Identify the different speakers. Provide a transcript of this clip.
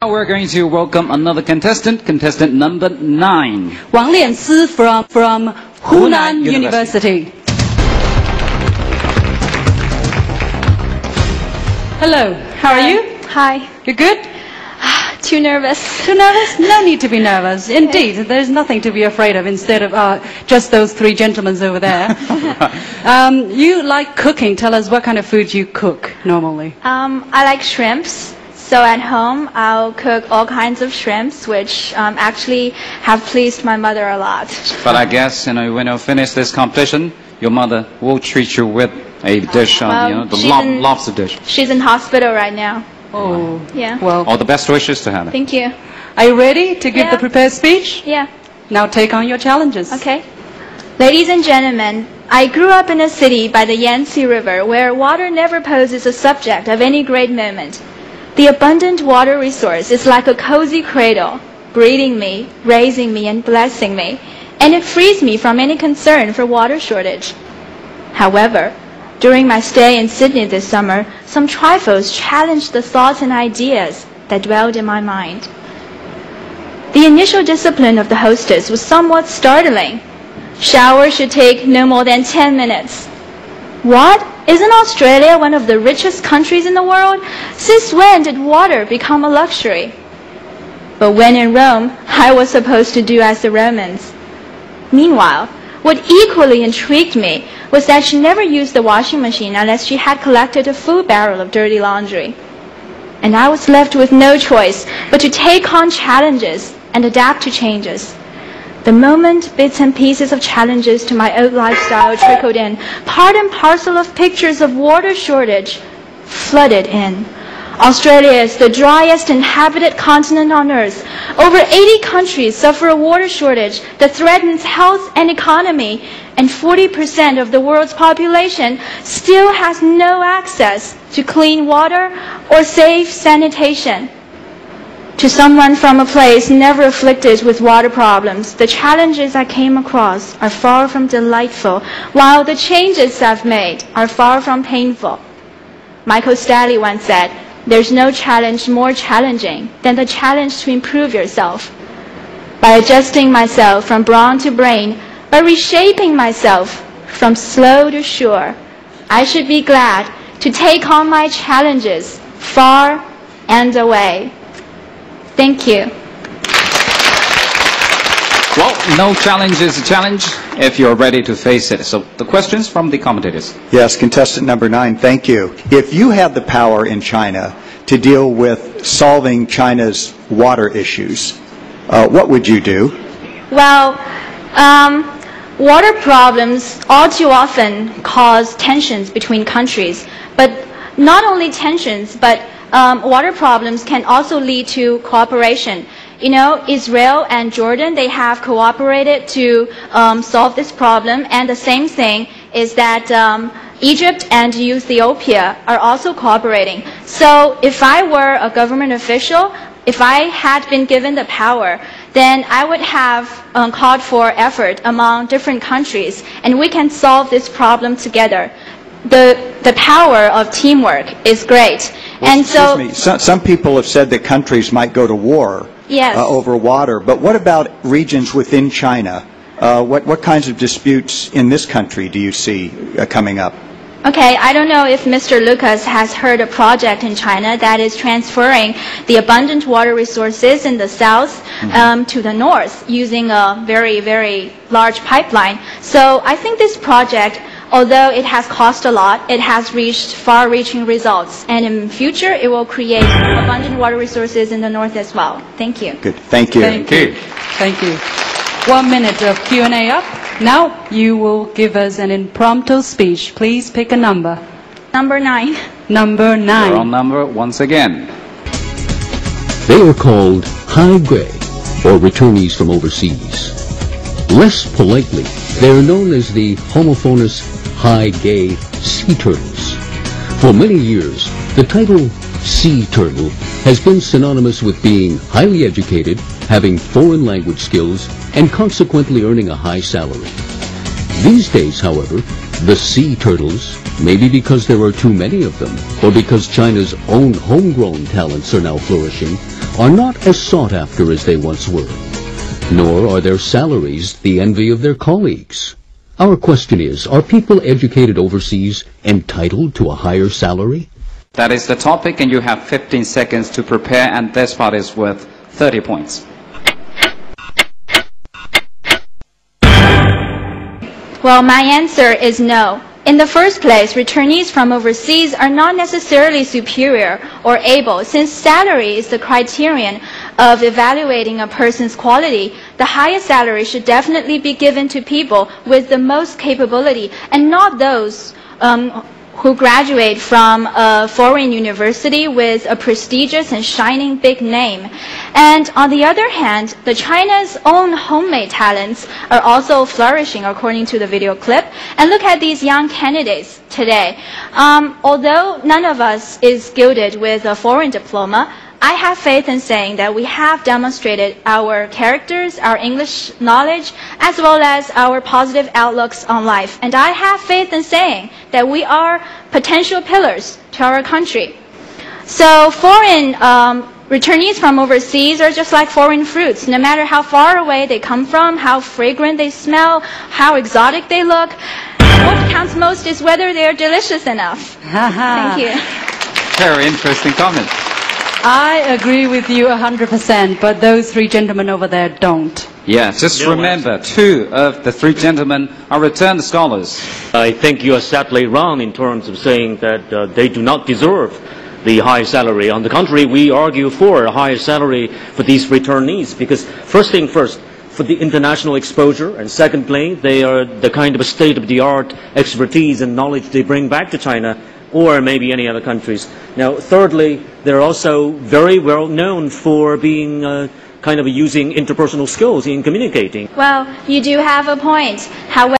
Speaker 1: Now we're going to welcome another contestant, contestant number 9.
Speaker 2: Wang Liansi from Hunan University. Hello, how are you?
Speaker 3: Hi.
Speaker 2: You're good?
Speaker 3: Too nervous.
Speaker 2: Too nervous? No need to be nervous. Indeed, there's nothing to be afraid of instead of just those three gentlemen over there. You like cooking. Tell us what kind of food you cook normally.
Speaker 3: I like shrimps. So at home, I'll cook all kinds of shrimps, which actually have pleased my mother a lot.
Speaker 1: But I guess, when you finish this competition, your mother will treat you with a dish, the lobster dish.
Speaker 3: She's in hospital right now.
Speaker 2: Oh,
Speaker 3: yeah.
Speaker 2: Well,
Speaker 1: all the best wishes to her.
Speaker 3: Thank you.
Speaker 2: Are you ready to give the prepared speech?
Speaker 3: Yeah.
Speaker 2: Now take on your challenges.
Speaker 3: Okay. Ladies and gentlemen, I grew up in a city by the Yangtze River where water never poses a subject of any great moment. The abundant water resource is like a cozy cradle, breeding me, raising me, and blessing me, and it frees me from any concern for water shortage. However, during my stay in Sydney this summer, some trifles challenged the thoughts and ideas that dwelled in my mind. The initial discipline of the hostess was somewhat startling. Showers should take no more than 10 minutes. What? Isn't Australia one of the richest countries in the world? Since when did water become a luxury? But when in Rome, I was supposed to do as the Romans. Meanwhile, what equally intrigued me was that she never used the washing machine unless she had collected a full barrel of dirty laundry. And I was left with no choice but to take on challenges and adapt to changes. The moment bits and pieces of challenges to my old lifestyle trickled in, part and parcel of pictures of water shortage flooded in. Australia is the driest inhabited continent on Earth. Over 80 countries suffer a water shortage that threatens health and economy, and 40% of the world's population still has no access to clean water or safe sanitation. To someone from a place never afflicted with water problems, the challenges I came across are far from delightful, while the changes I've made are far from painful. Michael Stanley once said, "There's no challenge more challenging than the challenge to improve yourself." By adjusting myself from brawn to brain, by reshaping myself from slow to sure, I should be glad to take on my challenges far and away. Thank you.
Speaker 1: Well, no challenge is a challenge if you're ready to face it. So the questions from the commentators.
Speaker 4: Yes, contestant number 9, thank you. If you had the power in China to deal with solving China's water issues, what would you do?
Speaker 3: Well, water problems all too often cause tensions between countries. But not only tensions, but water problems can also lead to cooperation. Israel and Jordan, they have cooperated to solve this problem, and the same thing is that Egypt and Ethiopia are also cooperating. So if I were a government official, if I had been given the power, then I would have called for effort among different countries, and we can solve this problem together. The power of teamwork is great.
Speaker 4: Well, and so some people have said that countries might go to war over water, but what about regions within China? What kinds of disputes in this country do you see coming up?
Speaker 3: Okay, I don't know if Mr. Lucas has heard a project in China that is transferring the abundant water resources in the south to the north using a very, very large pipeline. So I think this project, although it has cost a lot, it has reached far-reaching results. And in future, it will create abundant water resources in the north as well. Thank you.
Speaker 4: Good. Thank you.
Speaker 2: Thank you. Thank you. 1 minute of Q&A up. Now you will give us an impromptu speech. Please pick a number.
Speaker 3: Number 9.
Speaker 1: You're
Speaker 2: Number 9.
Speaker 1: on number once again.
Speaker 5: They are called high grade, or returnees from overseas. Less politely, they are known as the homophonous high gay sea turtles. For many years, the title sea turtle has been synonymous with being highly educated, having foreign language skills, and consequently earning a high salary. These days, however, the sea turtles, maybe because there are too many of them, or because China's own homegrown talents are now flourishing, are not as sought after as they once were, nor are their salaries the envy of their colleagues. Our question is, are people educated overseas entitled to a higher salary?
Speaker 1: That is the topic, and you have 15 seconds to prepare, and this part is worth 30 points.
Speaker 3: Well, my answer is no. In the first place, returnees from overseas are not necessarily superior or able. Since salary is the criterion of evaluating a person's quality, the highest salary should definitely be given to people with the most capability and not those who graduate from a foreign university with a prestigious and shining big name. And on the other hand, the China's own homemade talents are also flourishing according to the video clip. And look at these young candidates today. Although none of us is gilded with a foreign diploma, I have faith in saying that we have demonstrated our characters, our English knowledge, as well as our positive outlooks on life. And I have faith in saying that we are potential pillars to our country. So foreign returnees from overseas are just like foreign fruits. No matter how far away they come from, how fragrant they smell, how exotic they look, what counts most is whether they are delicious enough. Thank you.
Speaker 1: Very interesting comment.
Speaker 2: I agree with you 100%, but those three gentlemen over there don't.
Speaker 1: Yeah, just remember, 2 of the 3 gentlemen are returned scholars.
Speaker 6: I think you are sadly wrong in terms of saying that they do not deserve the high salary. On the contrary, we argue for a higher salary for these returnees because, first thing first, for the international exposure, and secondly, they are the kind of a state-of-the-art expertise and knowledge they bring back to China or maybe any other countries. Now, thirdly, they're also very well known for being kind of using interpersonal skills in communicating.
Speaker 3: Well, you do have a point. However,